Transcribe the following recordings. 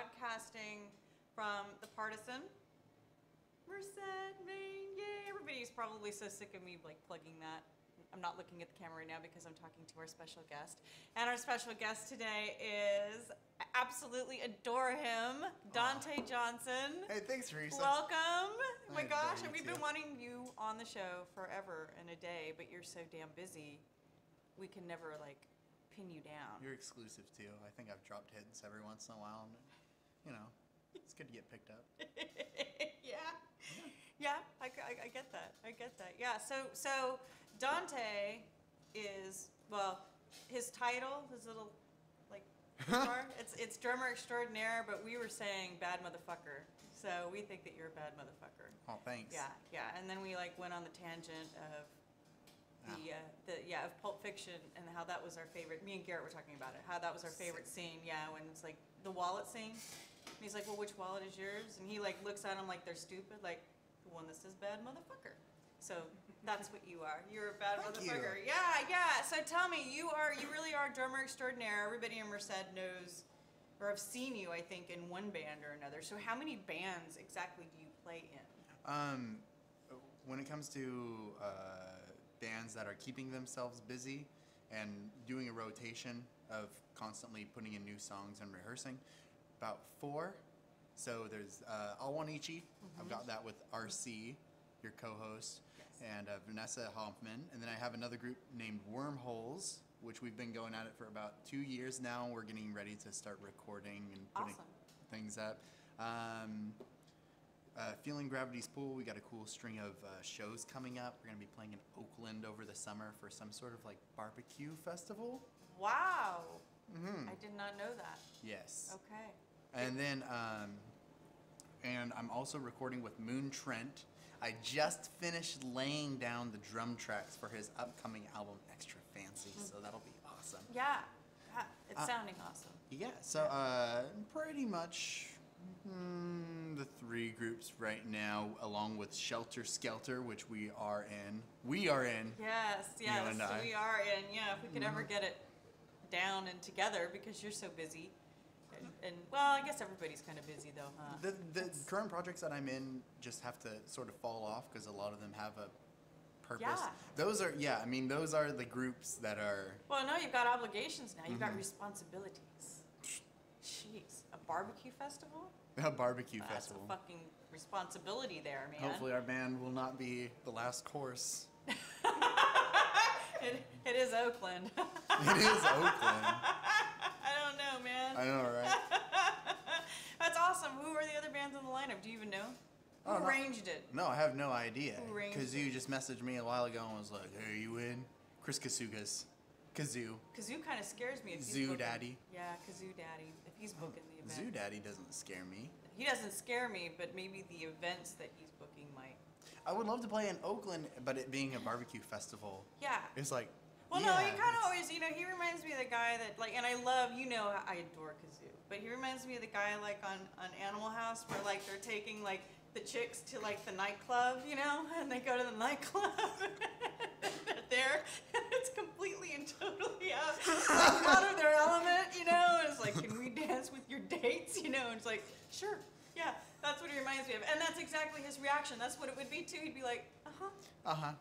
broadcasting from the Partisan, Merced, Maine. Yay! Everybody's probably so sick of me like plugging that. I'm not looking at the camera right now because I'm talking to our special guest. And our special guest today is, I absolutely adore him, Dante Johnson. Hey, thanks, Theresa. Welcome. Oh my gosh, and we've too. been wanting you on the show forever and a day, but you're so damn busy, we can never like pin you down. You're exclusive too. I think I've dropped hits every once in a while, and you know, it's good to get picked up. Yeah, I get that. I get that. Yeah, so Dante is, well, his title, his little, like, guitar, it's drummer extraordinaire, but we were saying bad motherfucker. So we think that you're a bad motherfucker. Oh, thanks. Yeah. And then we, like, went on the tangent of of Pulp Fiction and how that was our favorite. Me and Garrett were talking about it, how that was our favorite scene, when it's, like, the wallet scene. And he's like, well, which wallet is yours? And he, like, looks at them like they're stupid, like, the one that says bad motherfucker. So that's what you are. You're a bad motherfucker. You. Yeah. So tell me, you really are drummer extraordinaire. Everybody in Merced knows, or have seen you, I think, in one band or another. So how many bands exactly do you play in? When it comes to bands that are keeping themselves busy and doing a rotation of constantly putting in new songs and rehearsing, about 4. So there's Awanichi. I've got that with RC, your co-host, yes. And Vanessa Hoffman. And then I have another group named Wormholes, which we've been going at it for about 2 years now. We're getting ready to start recording and putting things up. Feeling Gravity's Pool, we got a cool string of shows coming up. We're going to be playing in Oakland over the summer for some sort of like barbecue festival. Wow. I did not know that. Yes. Okay. And then, and I'm also recording with Moon Trent. I just finished laying down the drum tracks for his upcoming album, Extra Fancy, so that'll be awesome. Yeah, it's sounding awesome. Yeah, so pretty much the 3 groups right now, along with Shelter Skelter, which we are in. Yes, you and I. we are in. Yeah, if we could ever get it down and together, because you're so busy. And well, I guess everybody's kind of busy though, huh? The current projects that I'm in just have to sort of fall off because a lot of them have a purpose. Yeah. Those are the groups that are. Well, no, you've got obligations now. You've got responsibilities. Jeez, a barbecue festival? A barbecue festival. That's a fucking responsibility there, man. Hopefully our band will not be the last course. It is Oakland. It is Oakland. I don't know, man. I know, right? That's awesome. Who are the other bands in the lineup? Do you even know? Who arranged it? No, I have no idea. Who arranged Kazoo just messaged me a while ago and was like, hey, are you in? Chris Kasugas. Kazoo. Kazoo kind of scares me. If he's Zoo booking. Daddy. Yeah, Kazoo Daddy. If he's booking the event. Zoo Daddy doesn't scare me. He doesn't scare me, but maybe the events that he's booking might. I would love to play in Oakland, but it being a barbecue festival. Yeah. It's like. Well, no, he kind of always, he reminds me of the guy that, like, and I love, I adore Kazoo, but he reminds me of the guy, like, on Animal House, where, like, they're taking, like, the chicks to, like, the nightclub, and they go to the nightclub, they're there, it's completely and totally out of their element, and it's like, can we dance with your dates, and it's like, sure. Yeah, that's what he reminds me of. And that's exactly his reaction. That's what it would be, too. He'd be like, go ahead.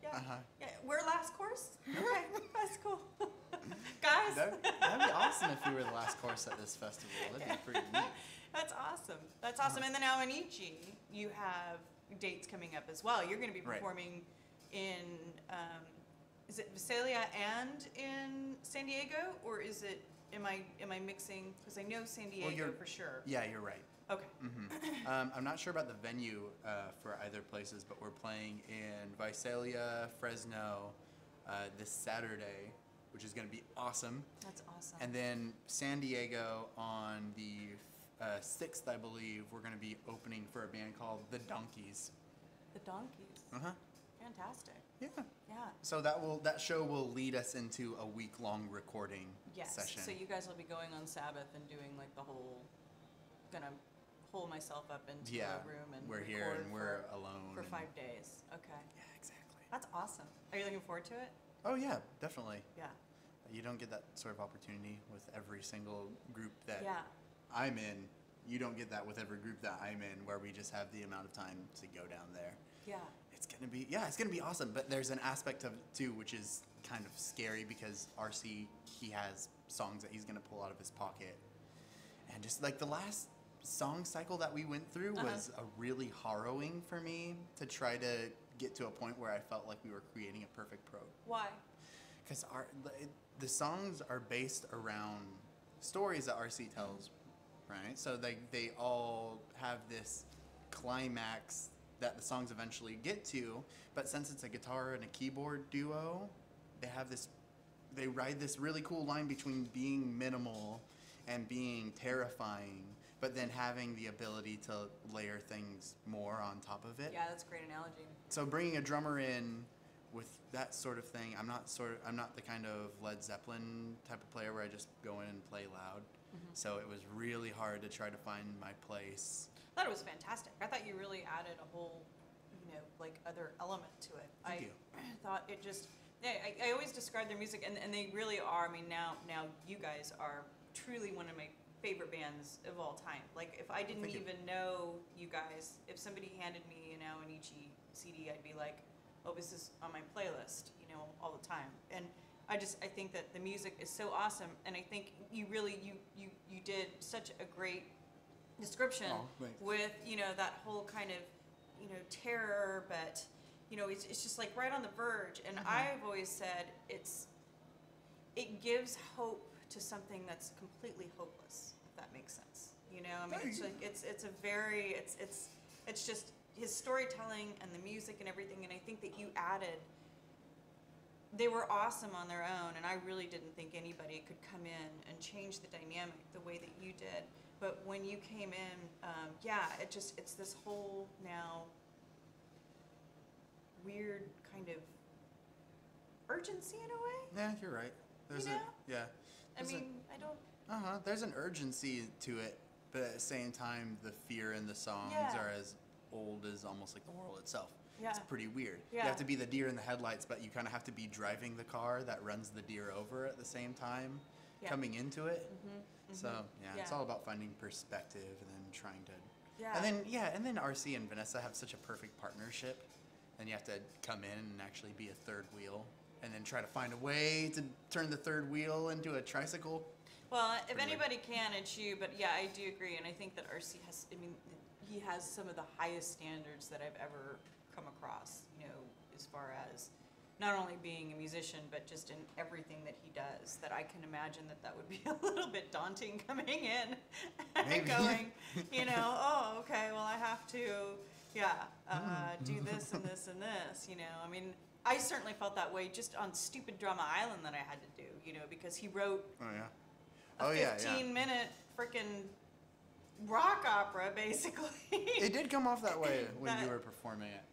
Yeah. Yeah. We're last course? Okay, that's cool. Guys? That'd be awesome if we were the last course at this festival. That'd be pretty neat. That's awesome. That's awesome. And then now in Ichi, you have dates coming up as well. You're going to be performing in, is it Visalia and in San Diego? Or is it, am I mixing? Because I know San Diego for sure. Yeah, you're right. Okay. I'm not sure about the venue for either places, but we're playing in Visalia, Fresno this Saturday, which is going to be awesome. That's awesome. And then San Diego on the 6th, I believe, we're going to be opening for a band called The Donkeys. The Donkeys. Fantastic. Yeah. Yeah. So that show will lead us into a week-long recording session. So you guys will be going on Sabbath and doing like the whole, gonna hole myself up into a room and we're here and we're alone for 5 days. Okay. Yeah, exactly. That's awesome. Are you looking forward to it? Oh yeah, definitely. Yeah. You don't get that sort of opportunity with every single group that I'm in. You don't get that with every group that I'm in, where we just have the amount of time to go down there. Yeah. It's gonna be awesome. But there's an aspect of it too, which is kind of scary, because RC, he has songs that he's gonna pull out of his pocket, and just like the last song cycle that we went through was a really harrowing for me to try to get to a point where I felt like we were creating a perfect probe. Why? Because the songs are based around stories that RC tells, right? So they all have this climax that the songs eventually get to, but since it's a guitar and a keyboard duo, they ride this really cool line between being minimal and being terrifying, but then having the ability to layer things more on top of it. Yeah, that's a great analogy. So bringing a drummer in with that sort of thing, I'm not the kind of Led Zeppelin type of player where I just go in and play loud. So it was really hard to try to find my place. I thought it was fantastic. I thought you really added a whole, like other element to it. Thank you. I thought it just, I always describe their music, and they really are. I mean, now you guys are truly one of my favorite bands of all time. Like, if I didn't even know you guys, if somebody handed me an Awanichi CD, I'd be like, oh, this is on my playlist, all the time. And I think that the music is so awesome, and I think you really, you did such a great description with, that whole kind of, terror, but, it's just like right on the verge. And I've always said it gives hope to something that's completely hopeless, if that makes sense. I mean, it's like, it's just his storytelling and the music and everything, and I think that you added, they were awesome on their own, and I really didn't think anybody could come in and change the dynamic the way that you did. But when you came in, it's this whole now weird kind of urgency in a way. Yeah, you're right. There's there's an urgency to it, but at the same time, the fear in the songs are as old as almost like the world itself. Yeah. It's pretty weird. Yeah. You have to be the deer in the headlights, but you kind of have to be driving the car that runs the deer over at the same time, coming into it. So it's all about finding perspective and then trying to. Yeah. And then RC and Vanessa have such a perfect partnership, and you have to come in and actually be a third wheel, and then try to find a way to turn the third wheel into a tricycle. Well, if anybody can, it's you. But yeah, I do agree, and I think that RC has. I mean, he has some of the highest standards that I've ever come across. As far as not only being a musician, but just in everything that he does. That I can imagine that would be a little bit daunting coming in, and going, oh, okay, well, I have to, do this and this and this. I mean, I certainly felt that way just on stupid Drama Island that I had to do. Because he wrote. A 15-minute freaking rock opera, basically. It did come off that way when you were performing it.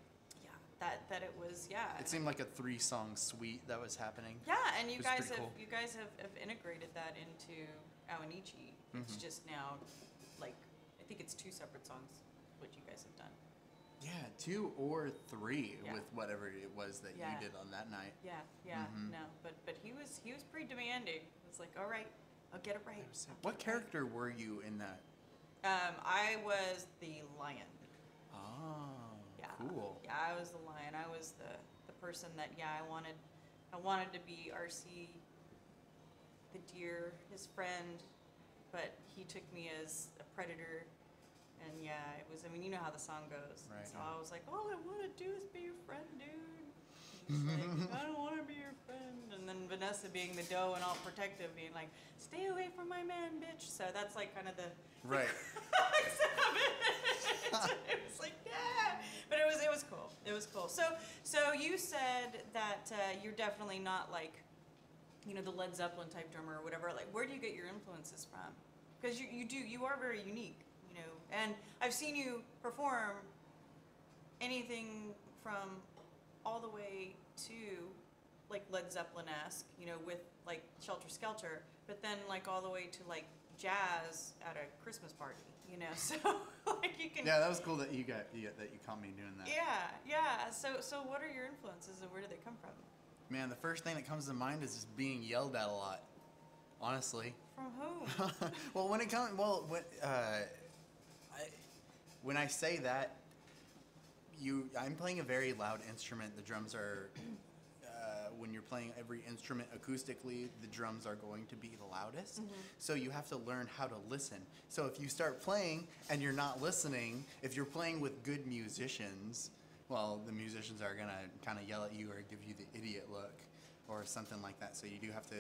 Yeah, that it was, It seemed like a 3-song suite that was happening. Yeah, and you guys have integrated that into Awanichi. It's just now, like, I think it's 2 separate songs, what you guys have done. Yeah, 2 or 3 with whatever it was that you did on that night. No, but he was pretty demanding. It was like, all right, I'll get it right. What character were you in that? I was the lion. Oh, cool. Yeah, I was the lion. I was the person that I wanted to be RC, the deer, his friend, but he took me as a predator. And it was. I mean, you know how the song goes. Right. So I was like, all I want to do is be your friend, dude. He's like, I don't want to be your friend. And then Vanessa, being the doe and all protective, being like, stay away from my man, bitch. So that's like kind of the right. It was like, but it was cool. It was cool. So you said that you're definitely not like, the Led Zeppelin type drummer or whatever. Like, where do you get your influences from? Because you are very unique. And I've seen you perform anything from all the way to like Led Zeppelin-esque, with like Shelter Skelter, but then like all the way to like jazz at a Christmas party, so like you can. Yeah, that was cool that you caught me doing that. Yeah. So what are your influences and where do they come from? Man, the first thing that comes to mind is just being yelled at a lot. honestly. From whom? Well, when I say that, I'm playing a very loud instrument. The drums are, when you're playing every instrument acoustically, the drums are going to be the loudest. So you have to learn how to listen. So if you start playing and you're not listening, if you're playing with good musicians, well, the musicians are gonna kind of yell at you or give you the idiot look or something like that. So you do have to.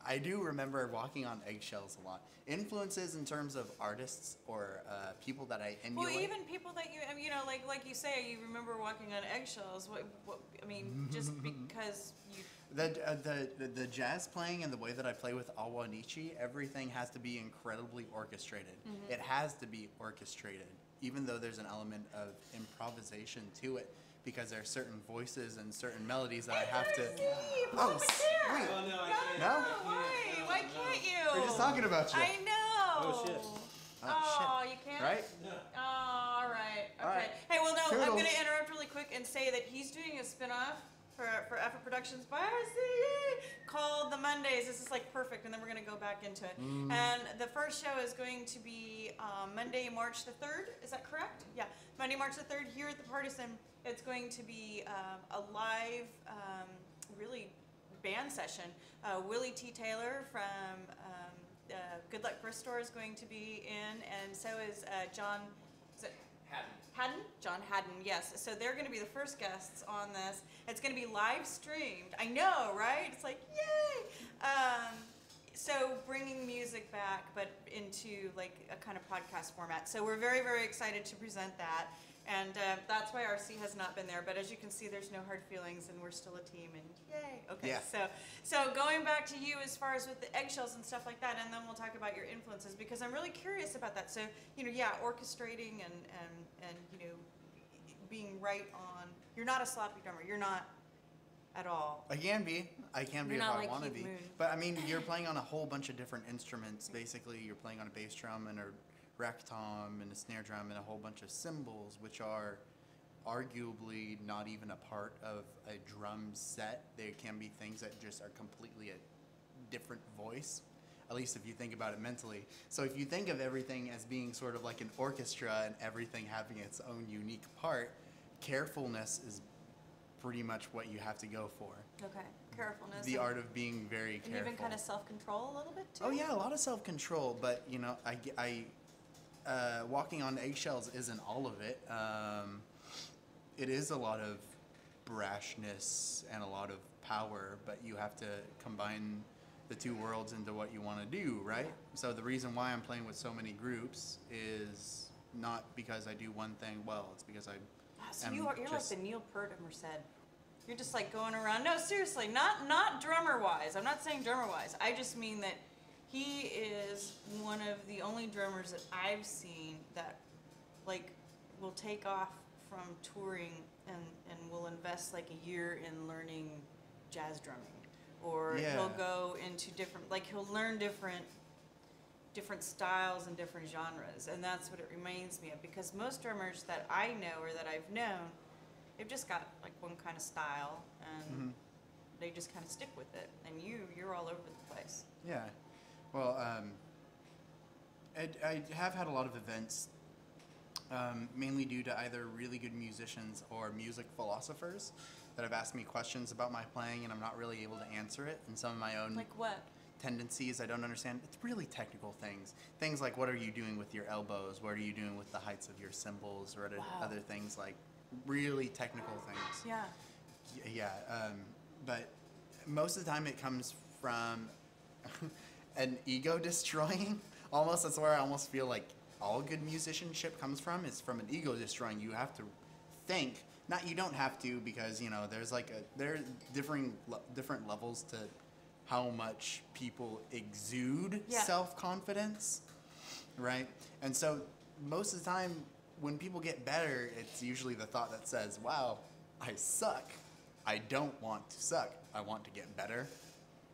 I do remember walking on eggshells a lot. Influences in terms of artists or people that I emulate. Well, even people that you, I mean, you know, like you say, you remember walking on eggshells. I mean, just because you. The jazz playing and the way that I play with Awanichi, everything has to be incredibly orchestrated. It has to be orchestrated, even though there's an element of improvisation to it. Because there are certain voices and certain melodies that I have to. Oh, wait. Oh, no, I can't. No? Why can't you? We're just talking about you. I know. Oh, shit. Oh, you can't? Right? No. Oh, all right. Okay. All right. Hey, well, no, I'm Toodles. going to interrupt really quick and say that he's doing a spin-off for Effitt Productions by RC called The Mondays. This is like perfect, and then we're going to go back into it. And the first show is going to be Monday, March the 3rd. Is that correct? Yeah. Monday, March the 3rd here at the Partisan. It's going to be a live, really band session. Willie T. Taylor from Good Luck Thrift Store is going to be in, and so is John. Is it Haddon? John Haddon, yes. So they're going to be the first guests on this. It's going to be live streamed. I know, right? It's like, yay! So bringing music back, but into like a kind of podcast format. So we're very, very excited to present that. And that's why RC has not been there. But as you can see, there's no hard feelings, and we're still a team. And yay! Okay. Yeah. So going back to you as far as with the eggshells and stuff like that, and then we'll talk about your influences because I'm really curious about that. So orchestrating and being right on. You're not a sloppy drummer. You're not at all. I can be if You're not I like want to Keith be. Moon. But I mean, you're playing on a whole bunch of different instruments. Basically, you're playing on a bass drum and a rack tom and a snare drum and a whole bunch of cymbals, which are arguably not even a part of a drum set. They can be things that just are completely a different voice, at least if you think about it mentally. So if you think of everything as being sort of like an orchestra and everything having its own unique part, carefulness is pretty much what you have to go for. Okay. Carefulness. The art of being very careful. And even kind of self-control a little bit too. Oh yeah, a lot of self-control, but walking on eggshells isn't all of it. It is a lot of brashness and a lot of power, but you have to combine the two worlds into what you want to do, right? Yeah. So the reason why I'm playing with so many groups is not because I do one thing well, it's because I So you're like the Neil Peart of Merced. You're just like going around. No, seriously, not drummer-wise. I'm not saying drummer-wise. I just mean that he is one of the only drummers that I've seen that like will take off from touring and will invest like a year in learning jazz drumming. Or he'll go into he'll learn different styles and different genres. And that's what it reminds me of. Because most drummers that I know or that I've known, they've just got like one kind of style and they just kind of stick with it. And you're all over the place. Yeah. Well, I have had a lot of events, mainly due to either really good musicians or music philosophers that have asked me questions about my playing, and I'm not really able to answer it. And some of my own Like what? tendencies I don't understand. It's really technical things. Things like what are you doing with your elbows? What are you doing with the heights of your cymbals? Or other things like really technical things. Yeah. Yeah. But most of the time it comes from an ego destroying. Almost, that's where I almost feel like all good musicianship comes from, is from an ego destroying. You have to think. Not, you don't have to, because there's there are different levels to how much people exude self-confidence, right? And so most of the time when people get better, it's usually the thought that says, wow, I suck. I don't want to suck. I want to get better.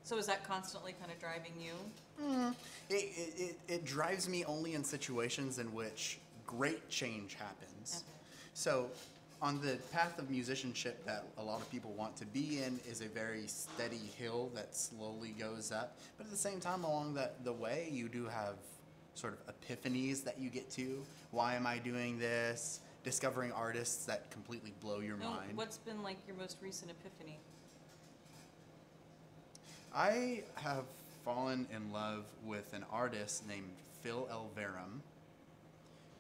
So is that constantly kind of driving you? It drives me only in situations in which great change happens. Okay. So on the path of musicianship that a lot of people want to be in is a very steady hill that slowly goes up. But at the same time, along the way, you do have sort of epiphanies that you get to. Why am I doing this? Discovering artists that completely blow your mind. What's been like your most recent epiphany? I have fallen in love with an artist named Phil Elverum.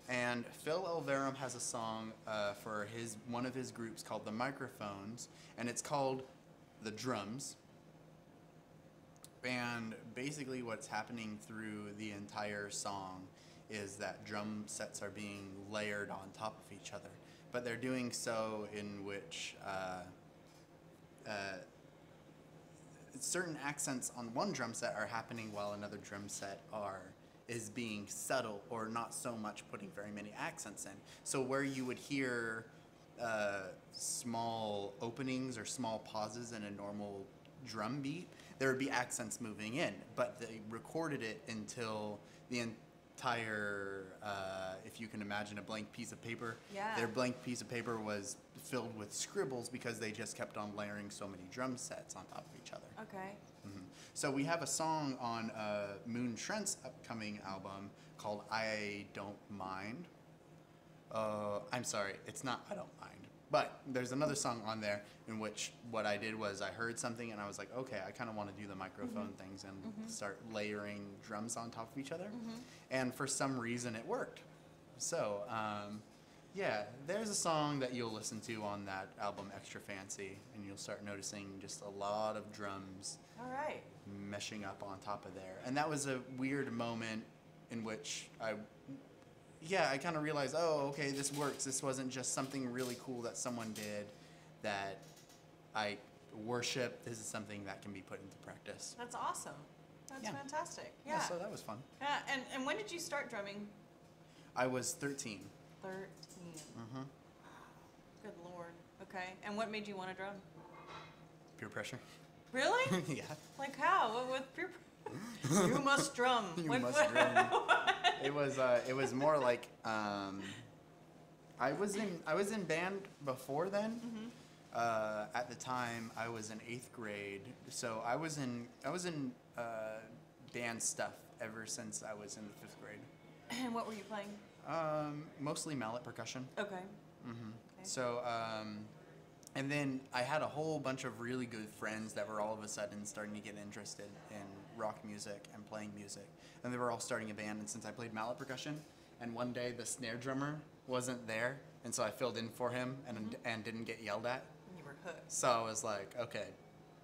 And Phil Elverum has a song for one of his groups called The Microphones, and it's called The Drums. And basically what's happening through the entire song is that drum sets are being layered on top of each other. But they're doing so in which certain accents on one drum set are happening while another drum set is being subtle or not so much putting very many accents in. So where you would hear small openings or small pauses in a normal drum beat, there would be accents moving in, but they recorded it until the entire, if you can imagine a blank piece of paper, their blank piece of paper was filled with scribbles because they just kept on layering so many drum sets on top of each other. Okay. Mm-hmm. So we have a song on Moon Trent's upcoming album called I Don't Mind. I'm sorry, it's not I Don't Mind. But there's another song on there in which what I did was I heard something and I was like, okay, I kind of want to do the microphone things and start layering drums on top of each other. And for some reason it worked. So, yeah, there's a song that you'll listen to on that album, Extra Fancy, and you'll start noticing just a lot of drums All right. meshing up on top of there. And that was a weird moment in which I kind of realized, oh, okay, this works. This wasn't just something really cool that someone did that I worship. This is something that can be put into practice. That's awesome. That's fantastic. Yeah. So that was fun. Yeah. And when did you start drumming? I was 13. 13. Mm-hmm. Good Lord. Okay. And what made you want to drum? Peer pressure. Really? Yeah. Like how? What with peer pressure? You must drum. You must drum. It was more like I was in band before then. At the time, I was in 8th grade, so I was in band stuff ever since I was in the 5th grade. And what were you playing? Mostly mallet percussion. Okay. Okay. So, and then I had a whole bunch of really good friends that were all of a sudden starting to get interested in rock music and playing music. And they were all starting a band, and since I played mallet percussion, and one day the snare drummer wasn't there, and so I filled in for him and didn't get yelled at. You were hooked. So I was like, okay,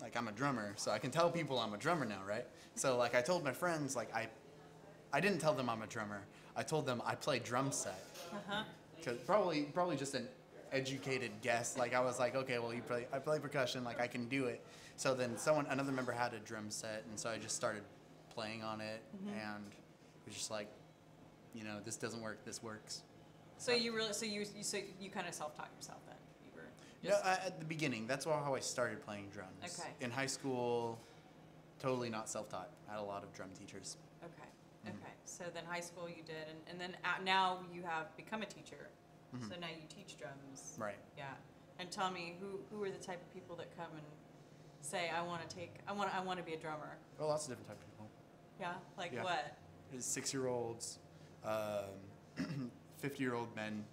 like I'm a drummer, so I can tell people I'm a drummer now, right? So like I told my friends, like I didn't tell them I'm a drummer. I told them I play drum set. Cause probably just an educated guess. Like I was like, okay, well I play percussion, like I can do it. So then another member had a drum set, and so I just started playing on it, and it was just like, you know, this doesn't work, this works. So you kind of self-taught yourself then? You were just... at the beginning, that's how I started playing drums. Okay. In high school, totally not self-taught. I had a lot of drum teachers. Okay. Okay. So then high school you did, and then now you have become a teacher. So now you teach drums. Right. Yeah. And tell me, who are the type of people that come and say, I want to be a drummer? Oh, lots of different types of people. Yeah. Like Yeah. what? 6-year-olds, 50-year-old men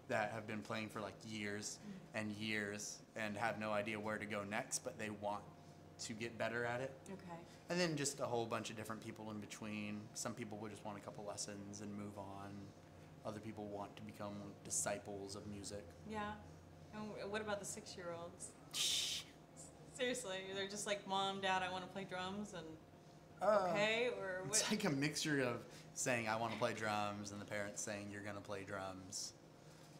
that have been playing for like years and years and have no idea where to go next, but they want to get better at it. Okay. And then just a whole bunch of different people in between. Some people would just want a couple lessons and move on. Other people want to become disciples of music. Yeah. And what about the 6-year-olds? Seriously, they're just like, Mom, Dad, I want to play drums, and okay, or what? It's like a mixture of saying I want to play drums and the parents saying you're gonna play drums.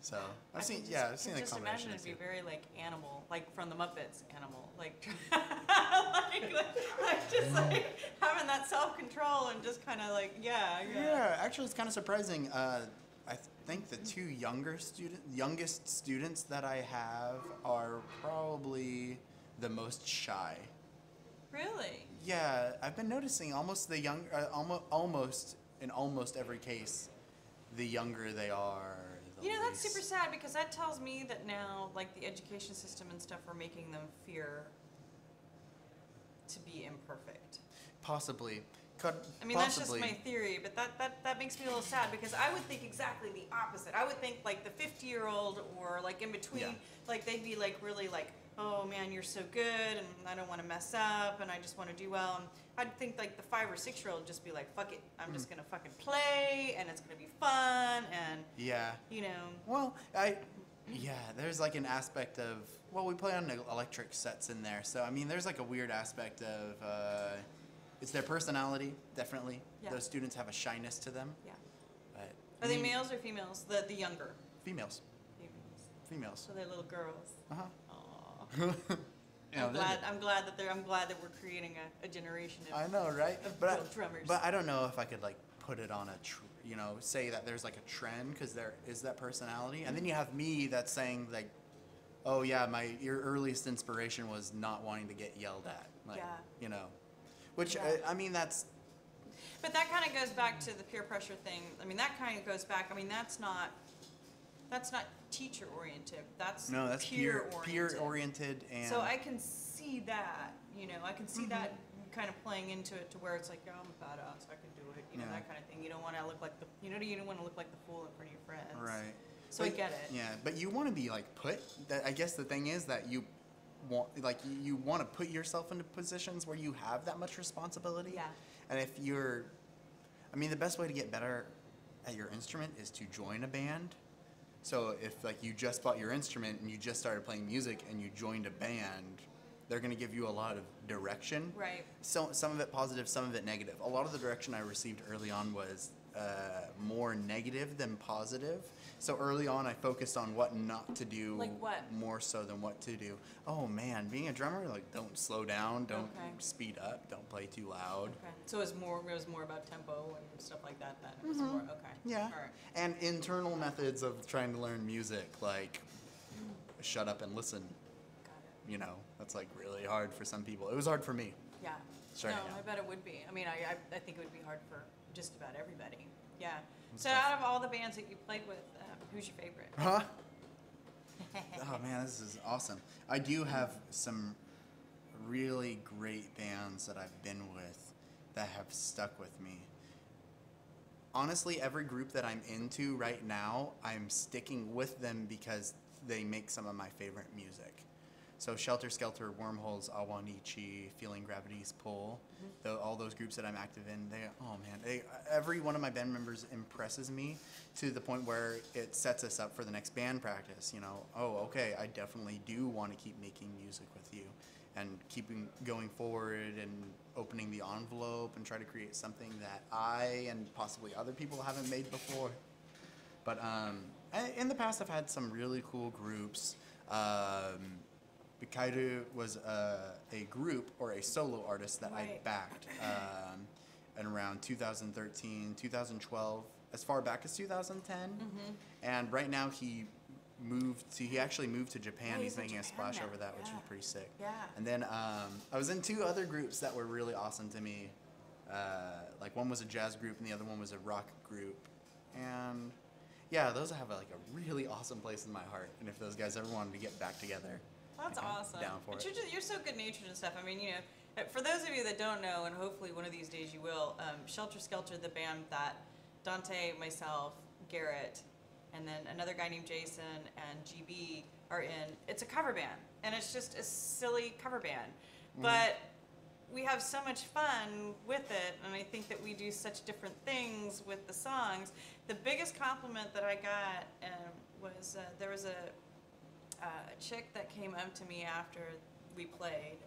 So I've seen the combination. Just imagine it'd be too. very like animal, like from the Muppets, animal, like like just like having that self-control and just kind of like Yeah, actually, it's kind of surprising. I think the two youngest students that I have are probably the most shy. Really? Yeah, I've been noticing almost in almost every case, the younger they are, the the You know, that's least. super sad because that tells me that now, like, the education system and stuff are making them fear to be imperfect. Possibly. Could, I mean, possibly. that's just my theory, but that makes me a little sad because I would think exactly the opposite. I would think like the 50-year-old or like in between, Yeah. like they'd be like really like, oh man, you're so good and I don't want to mess up and I just want to do well. And I'd think like the 5 or 6-year-old would just be like, fuck it, I'm just gonna fucking play and it's gonna be fun and Yeah. you know. Well, yeah, there's like an aspect of, well, we play on electric sets in there, so I mean, there's like a weird aspect of, it's their personality, definitely. Yeah. Those students have a shyness to them. Yeah. But Are they males or females? The younger Females. females. Females. So they're little girls. Uh-huh. Aw. Yeah, I'm glad that we're creating a generation of I know, right? of But little drummers. But I don't know if I could like put it on a, say that there's like a trend because there is that personality, and then you have me that's saying like, oh yeah, your earliest inspiration was not wanting to get yelled at, like, Yeah. you know, which Yeah. I mean that's. But that kind of goes back to the peer pressure thing. I mean, that kind of goes back. I mean, that's not teacher oriented. That's peer oriented. oriented, and So I can see that. You know, I can see that kind of playing into it to where it's like, oh, I'm a badass. I can do it. You know, Yeah. that kind of thing. You don't want to look like you don't want to look like the fool in front of your friends. right. So But- I get it. Yeah, but you want to be like I guess the thing is that you want to put yourself into positions where you have that much responsibility. Yeah. And if the best way to get better at your instrument is to join a band. So if like you just bought your instrument and you just started playing music and you joined a band, they're going to give you a lot of direction. Right. So some of it positive, some of it negative. A lot of the direction I received early on was more negative than positive. So early on, I focused on what not to do, Like what? more so than what to do. Oh man, being a drummer, like don't slow down, don't Okay. speed up, don't play too loud. Okay. So it was more about tempo and stuff like that then. It was more okay. Yeah. All right. And internal methods of trying to learn music, like shut up and listen. Got it. You know, that's like really hard for some people. It was hard for me. Yeah. Starting No, out. I bet it would be. I mean, I think it would be hard for just about everybody. Yeah. So tough. out of all the bands that you played with, who's your favorite? Huh? Oh man, this is awesome. I do have some really great bands that I've been with that have stuck with me. Honestly, every group that I'm into right now, I'm sticking with them because they make some of my favorite music. So Shelter Skelter, Wormholes, Awanichi, Feeling Gravity's Pull, all those groups that I'm active in, every one of my band members impresses me to the point where it sets us up for the next band practice. You know, oh, okay, I definitely do want to keep making music with you and keeping going forward and opening the envelope and try to create something that I and possibly other people haven't made before. But in the past, I've had some really cool groups. Kairu was a group or a solo artist that I Right. backed in around 2013, 2012, as far back as 2010. And right now he actually moved to Japan. Yeah, he's he's in making a Japan splash now. over that, which is Yeah. pretty sick. Yeah. And then I was in 2 other groups that were really awesome to me. Like one was a jazz group and the other one was a rock group. And yeah, those have like a really awesome place in my heart. And if those guys ever wanted to get back together, That's I'm awesome. down for But it. you're so good natured and stuff. I mean, you know, for those of you that don't know, and hopefully one of these days you will, Shelter Skelter, the band that Dante, myself, Garrett, and then another guy named Jason and GB are in, it's a cover band. And it's just a silly cover band. But we have so much fun with it, and I think that we do such different things with the songs. The biggest compliment that I got was there was a chick that came up to me after we played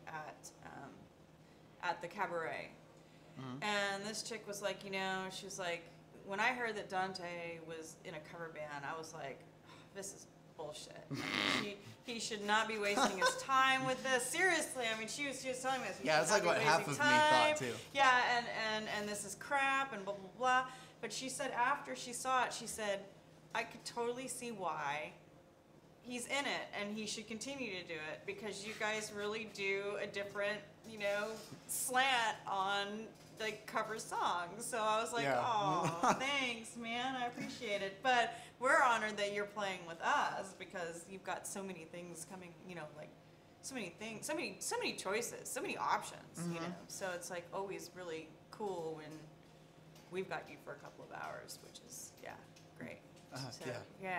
at the cabaret, and this chick was like, you know, she was like, when I heard that Dante was in a cover band, I was like, this is bullshit. I mean, he should not be wasting his time with this. Seriously, I mean, she was telling me this. He Yeah, should it's not like be what half wasting of me thought, time. too. Yeah, and this is crap and blah blah blah. But she said after she saw it, she said, I could totally see why he's in it and he should continue to do it because you guys really do a different, you know, slant on like cover songs. So I was like, Yeah. oh, thanks, man. I appreciate it. But we're honored that you're playing with us because you've got so many things coming, you know, like so many things, so many choices, so many options, you know. So it's like always really cool when we've got you for a couple of hours, which is, yeah, great. So, yeah.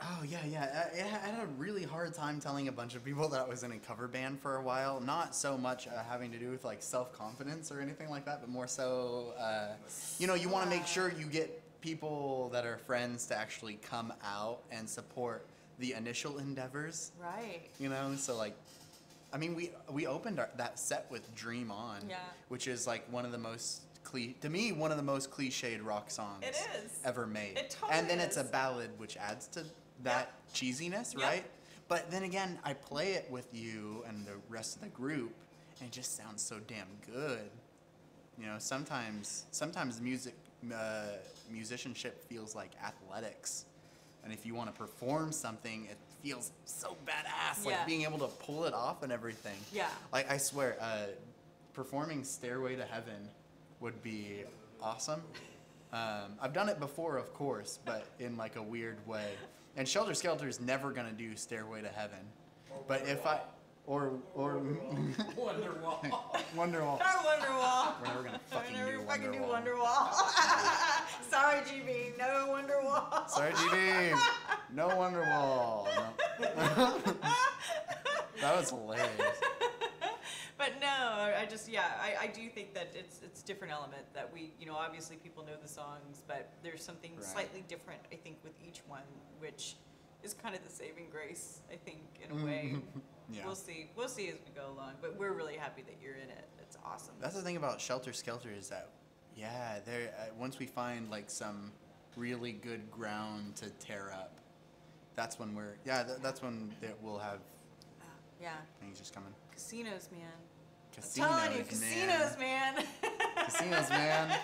Oh, yeah. I had a really hard time telling a bunch of people that I was in a cover band for a while. Not so much having to do with like self-confidence or anything like that, but more so, you know, you want to make sure you get people that are friends to actually come out and support the initial endeavors. Right. You know, so like, I mean, we opened that set with Dream On, which is like one of the most to me, one of the most cliched rock songs ever made. It totally and then is. it's a ballad, which adds to that cheesiness, right? But then again, I play it with you and the rest of the group, and it just sounds so damn good. You know, sometimes musicianship feels like athletics, and if you want to perform something, it feels so badass, like being able to pull it off and everything. Yeah. Like I swear, performing "Stairway to Heaven" would be awesome. I've done it before, of course, but in like a weird way. And Shelter Skelter is never gonna do "Stairway to Heaven," but if I or Wonderwall. Wonderwall. Not Wonderwall. We're never gonna fucking We're never do fucking do Wonderwall. Wonderwall. Sorry, GB. No Wonderwall. Sorry, GB. No Wonderwall. No. That was hilarious. But no, I just, I do think that it's different element that we, you know, obviously people know the songs, but there's something slightly different, I think, with each one, which is kind of the saving grace, I think, in a way. We'll see as we go along, but we're really happy that you're in it. It's awesome. That's the thing about Shelter Skelter is that, there once we find like some really good ground to tear up, that's when we'll have things just coming. Casinos, man. Casinos, I'm telling you, casinos, man. Casinos, man.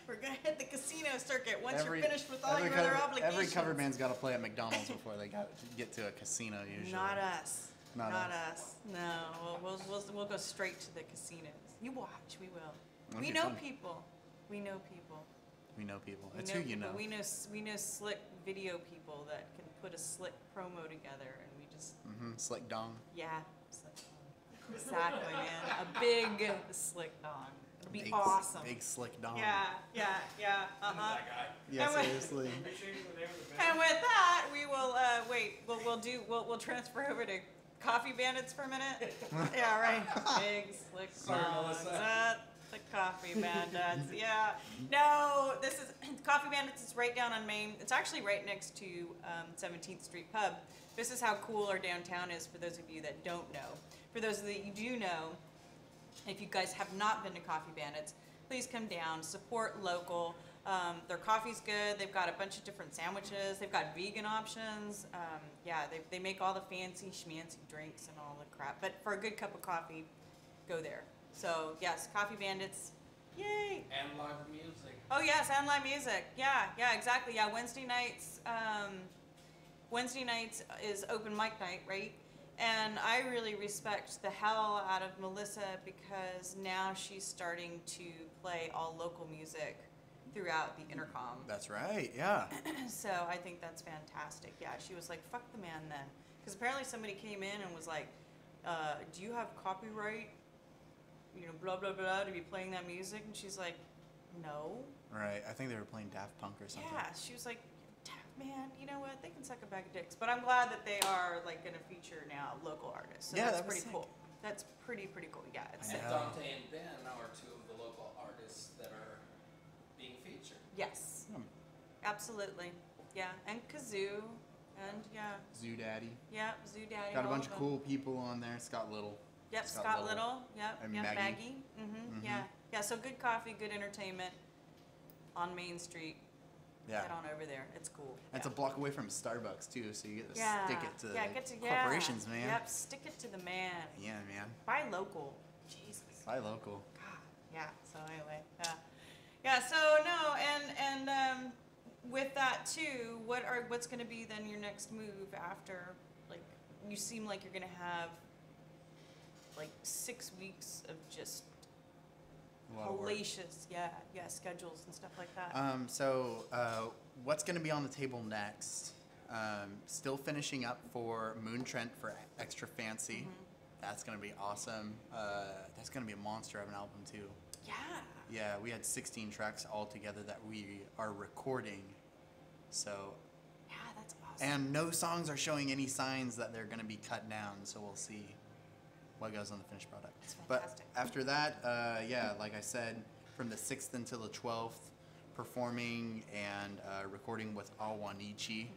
We're gonna hit the casino circuit once You're finished with all your other obligations. Every cover band's got to play at McDonald's before they get to a casino usually. Not us. Not us. No, we'll go straight to the casinos. You watch, we will. That'd We be know fun. people. We know people. We know people. We It's know who you people. know. We know slick video people that can put a slick promo together, and we just Slick dong. slick dong. Exactly, man. A big slick dong. It'll be awesome. Big slick dong. Yeah. That guy. Yeah, And with- seriously. Make sure you were there with the band. And with that, we will wait. We'll transfer over to Coffee Bandits for a minute. Yeah, right. Big slick Sorry, songs. Melissa. The Coffee Bandits. Yeah. No, this is Coffee Bandits. It's right down on Main. It's actually right next to 17th Street Pub. This is how cool our downtown is for those of you that don't know. For those that you do know, if you guys have not been to Coffee Bandits, please come down, support local. Their coffee's good. They've got a bunch of different sandwiches. They've got vegan options. They make all the fancy schmancy drinks and all the crap. But for a good cup of coffee, go there. So yes, Coffee Bandits, yay! And live music. Oh yes, and live music. Yeah, exactly. Yeah, Wednesday nights is open mic night, right? And I really respect the hell out of Melissa because now she's starting to play all local music throughout the intercom. That's right. Yeah. So I think that's fantastic. Yeah, she was like, fuck the man then. Because apparently somebody came in and was like, do you have copyright, blah, blah, blah, to be playing that music? And she's like, no. Right. I think they were playing Daft Punk or something. Yeah, she was like, man, you know what? They can suck a bag of dicks. But I'm glad that they are like going to feature now local artists. So that's pretty cool. That's pretty cool. Yeah, it's sick. Dante and Ben are two of the local artists that are being featured. Yes. Absolutely. Yeah, and Kazoo, and Zoo Daddy. Yeah, Zoo Daddy. Got a all bunch of of them. cool people on there. Scott Little. Yep, Scott Little. Yep, And Maggie. Maggie. Yeah. So good coffee, good entertainment on Main Street. Yeah. Get on over there. It's cool. And it's a block away from Starbucks too, so you get to stick it to corporations, man. Yep, stick it to the man. Yeah, man. Buy local. Jesus. Buy local. God. Yeah. So anyway, yeah. So no, and with that too, what's going to be then your next move after? Like, you seem like you're going to have like 6 weeks of just A lot of work. hellacious, yeah, schedules and stuff like that. So what's going to be on the table next? Still finishing up for Moon Trent for Extra Fancy. That's going to be awesome. That's going to be a monster of an album too. Yeah. Yeah, we had 16 tracks all together that we are recording. So, Yeah, that's awesome. and no songs are showing any signs that they're going to be cut down. So we'll see what goes on the finished product. That's But fantastic. after that, yeah, like I said, from the 6th until the 12th, performing and recording with Awanichi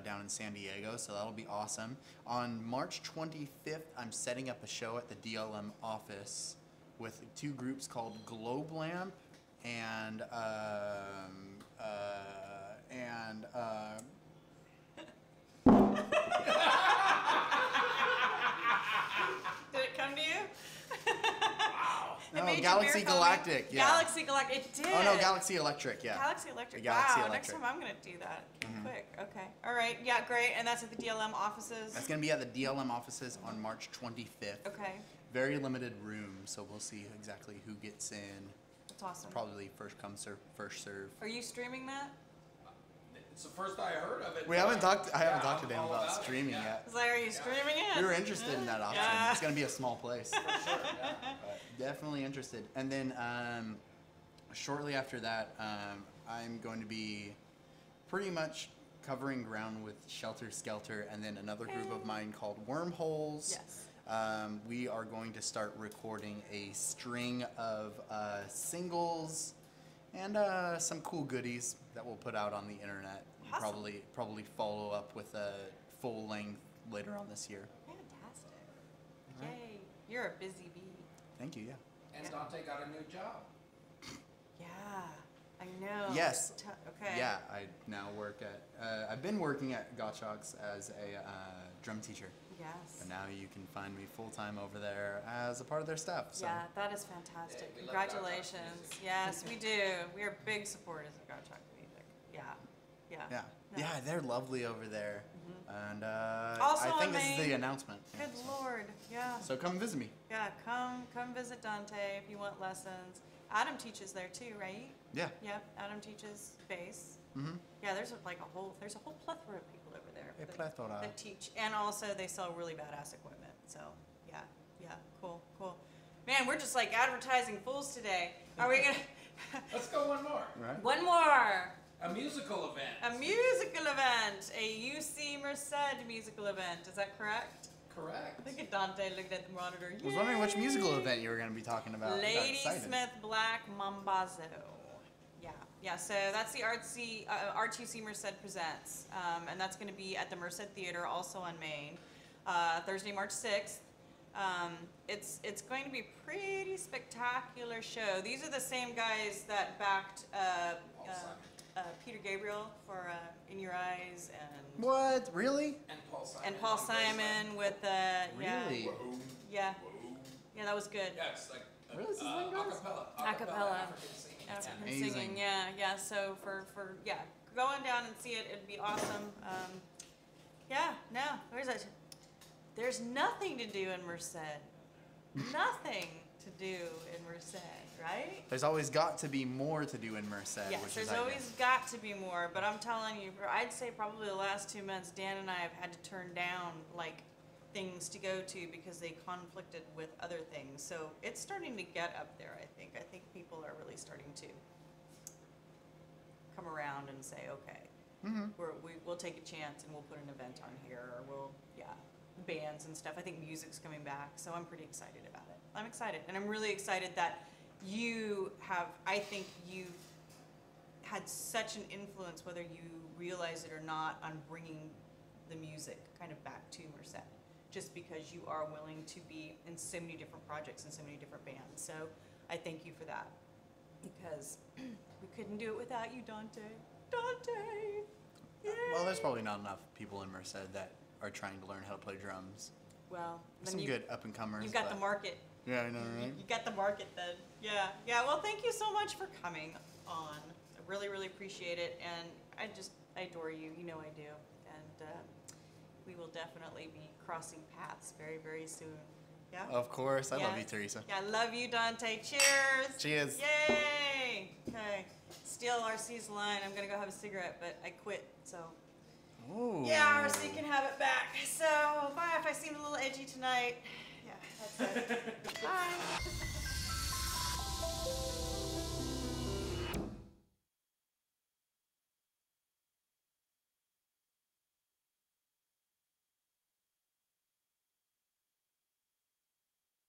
down in San Diego. So that'll be awesome. On March 25th, I'm setting up a show at the DLM office with 2 groups called Globe Lamp and Did it come to you? It no, made you Galaxy beer foamy? Galactic. Yeah. Galaxy Galactic. It did. Oh no, Galaxy Electric. Yeah. Galaxy Electric. The Galaxy Wow. Electric. Next time I'm gonna do that. Quick. Okay. All right. Yeah. Great. And that's at the DLM offices. That's gonna be at the DLM offices on March 25th. Okay. Very limited room, so we'll see exactly who gets in. That's awesome. Probably first come, first serve. Are you streaming that? It's the first I heard of it. We haven't talked. I haven't Yeah, talked to I'm Dan all about about it, streaming yeah. yet. It's like, are you streaming it? We were interested in that option. Yeah. It's gonna be a small place. For sure, yeah. But definitely interested. And then shortly after that, I'm going to be pretty much covering ground with Shelter Skelter and then another group of mine called Wormholes. Yes. We are going to start recording a string of singles and some cool goodies that we'll put out on the internet. Awesome. Probably follow up with a full length later on this year. Fantastic. Right. Yay. You're a busy bee. Thank you. Yeah. And Yeah. Dante got a new job. Yeah. I know. Yes. Okay. Yeah, I now work at. I've been working at Gottschalk's as a drum teacher, Yes. but now you can find me full time over there as a part of their staff. So. Yeah, that is fantastic. Yeah, we love Congratulations. Gottschalk's music. Yes, we do. We are big supporters of Gottschalk music. Yeah. Yeah. Yeah, No. yeah, they're lovely over there, and Also I think on this is the Main. announcement. Yeah, Good Lord. Yeah. so come visit me. Yeah. Come visit Dante if you want lessons. Adam teaches there too, right? Yeah. Yep. Adam teaches bass. Mm-hmm. Yeah. There's a whole plethora of people over there A plethora. that teach, and also they sell really badass equipment. So yeah. Cool. Man, we're just like advertising fools today. Are we gonna? Let's go one more. Right. One more. A musical event. A musical event, a UC Merced musical event. Is that correct? Correct. Look at Dante looking at the monitor. I was wondering which Yay! musical event you were going to be talking about. I got Lady excited. Smith Black Mambazo. Yeah. So that's the RTC Merced presents, and that's going to be at the Merced Theater, also on Main, Thursday, March 6th. It's going to be a pretty spectacular show. These are the same guys that backed Peter Gabriel for In Your Eyes and What? Really? And Paul Simon. With Really? yeah, that was good. Yeah, it's like Where does this thing go? Acapella. African singing. African amazing. singing, yeah. So for going down and see it, it'd be awesome. There's nothing to do in Merced. Nothing to do in Merced, right? There's always got to be more to do in Merced, Yes, which there's is always got to be more, but I'm telling you, I'd say probably the last 2 months, Dan and I have had to turn down like things to go to because they conflicted with other things. So it's starting to get up there, I think. I think people are really starting to come around and say, okay, we'll take a chance and we'll put an event on here, or bands and stuff. I think music's coming back, so I'm pretty excited about it. I'm excited, and I'm really excited that I think you've had such an influence, whether you realize it or not, on bringing the music kind of back to Merced, just because you are willing to be in so many different projects and so many different bands. So I thank you for that, because we couldn't do it without you, Dante. Yay! Well, there's probably not enough people in Merced that are trying to learn how to play drums. Well, Some good up and comers. You've got the market. Yeah, I know, right? You got the market then. Yeah. Well, thank you so much for coming on. I really, really appreciate it, and I adore you. You know I do, and we will definitely be crossing paths very, very soon. Yeah? Of course. I love Yeah. you, Theresa. Yeah, I love you, Dante. Cheers. Cheers. Yay. Okay. Steal RC's line. I'm going to go have a cigarette, but I quit, so. Ooh. Yeah, RC can have it back. So, bye. If I seem a little edgy tonight, yeah, that's it. Bye.